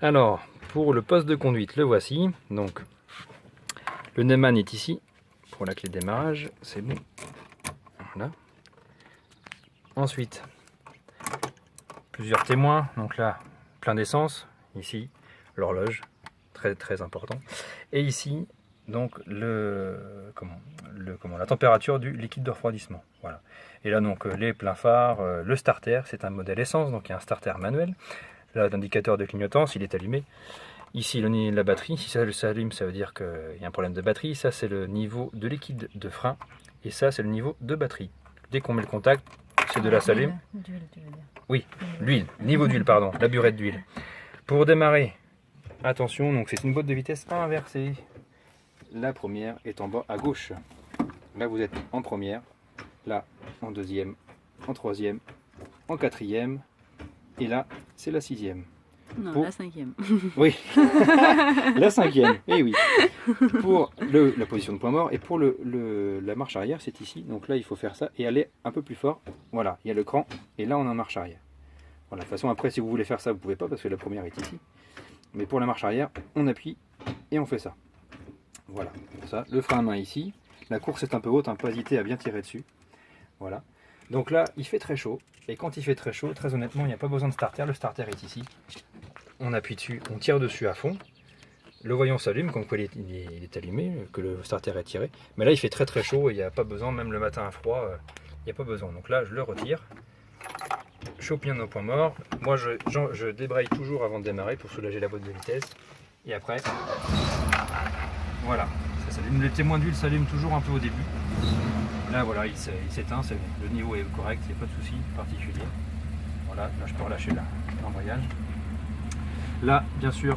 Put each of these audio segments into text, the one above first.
Alors, pour le poste de conduite, le voici. Donc, le Neumann est ici. Pour la clé de démarrage, c'est bon. Voilà. Ensuite, plusieurs témoins. Donc là, plein d'essence. Ici, l'horloge, très très important. Et ici, donc la température du liquide de refroidissement. Voilà. Et là donc les pleins phares, le starter, c'est un modèle essence, donc il y a un starter manuel. Là, l'indicateur de clignotant, s'il est allumé. Ici, la batterie, si ça s'allume, ça veut dire qu'il y a un problème de batterie. Ça, c'est le niveau de liquide de frein. Et ça, c'est le niveau de batterie. Dès qu'on met le contact, ces deux-là s'allument. D'huile, tu veux dire. Oui, l'huile, niveau d'huile, pardon, la burette d'huile. Pour démarrer, attention, donc c'est une boîte de vitesse inversée. La première est en bas à gauche. Là, vous êtes en première. Là, en deuxième, en troisième, en quatrième. Et là, c'est la sixième. Non, la cinquième. Oui, la cinquième, et oui. Pour la position de point mort, et pour la marche arrière, c'est ici. Donc là, il faut faire ça et aller un peu plus fort. Voilà, il y a le cran, et là, on est en marche arrière. Voilà, de toute façon, après, si vous voulez faire ça, vous ne pouvez pas, parce que la première est ici. Mais pour la marche arrière, on appuie, et on fait ça. Voilà, ça, le frein à main ici. La course est un peu haute, pas hésiter à bien tirer dessus. Voilà. Donc là, il fait très chaud. Et quand il fait très chaud, très honnêtement, il n'y a pas besoin de starter. Le starter est ici. On appuie dessus, on tire dessus à fond. Le voyant s'allume, comme quoi il est allumé, que le starter est tiré. Mais là, il fait très très chaud et il n'y a pas besoin, même le matin à froid, il n'y a pas besoin. Donc là, je le retire. Chauffe bien au point mort. Moi, je débraye toujours avant de démarrer pour soulager la boîte de vitesse. Et après, voilà, ça s'allume. Le témoin d'huile s'allume toujours un peu au début. Là, voilà, il s'éteint, le niveau est correct, il n'y a pas de souci particulier. Voilà, là, je peux relâcher l'embrayage. Là, bien sûr,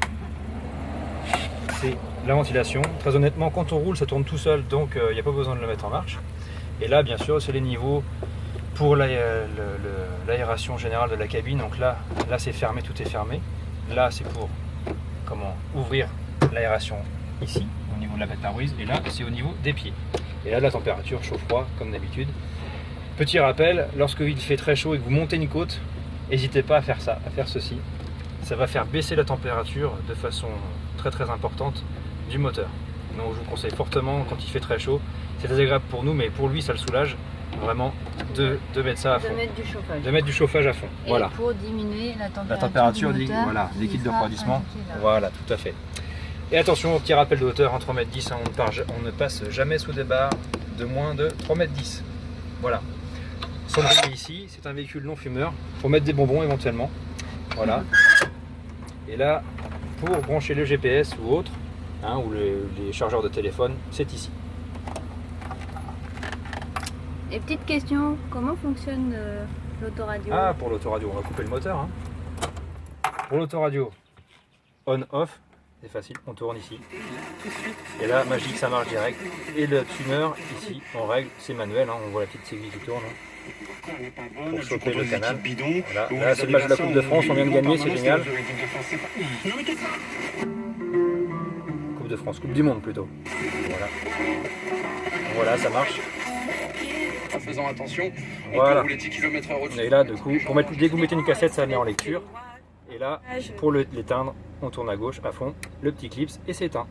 c'est la ventilation. Très honnêtement, quand on roule, ça tourne tout seul, donc il n'y a pas besoin de le mettre en marche. Et là, bien sûr, c'est les niveaux pour l'aération générale de la cabine. Donc là c'est fermé, tout est fermé. Là, c'est pour ouvrir l'aération ici, au niveau de la pare-brise. Et là, c'est au niveau des pieds. Et là, la température chaud-froid, comme d'habitude. Petit rappel, lorsqu'il fait très chaud et que vous montez une côte, n'hésitez pas à faire ça, à faire ceci. Ça va faire baisser la température de façon très très importante du moteur. Donc je vous conseille fortement, quand il fait très chaud, c'est désagréable pour nous, mais pour lui ça le soulage vraiment de mettre ça à fond. De mettre du chauffage. De mettre du chauffage à fond. Et voilà. pour diminuer la température du moteur, voilà, liquide de refroidissement. là. Voilà, tout à fait. Et attention au petit rappel de hauteur, en 3,10 m, on ne passe jamais sous des barres de moins de 3,10 m. Voilà. Cendrier ici, c'est un véhicule non fumeur, pour mettre des bonbons éventuellement. Voilà. Et là, pour brancher le GPS ou autre, ou les chargeurs de téléphone, c'est ici. Et petite question, comment fonctionne l'autoradio? Ah, pour l'autoradio, on va couper le moteur. Pour l'autoradio, on-off, c'est facile, on tourne ici. Et là, magique, ça marche direct. Et le tuner, ici, on règle, c'est manuel, on voit la petite aiguille qui tourne. Pour choper le canal. Voilà. Là, c'est le match de la Coupe de France, on vient de gagner, c'est génial. Coupe de France, Coupe du Monde plutôt. Voilà. Voilà, ça marche. En faisant attention, on voilà. peut rouler 10 km/h au-dessus. Et là, du coup, dès que vous mettez une cassette, ça met en lecture. Et là, pour l'éteindre, on tourne à gauche à fond, le petit clips et c'est éteint.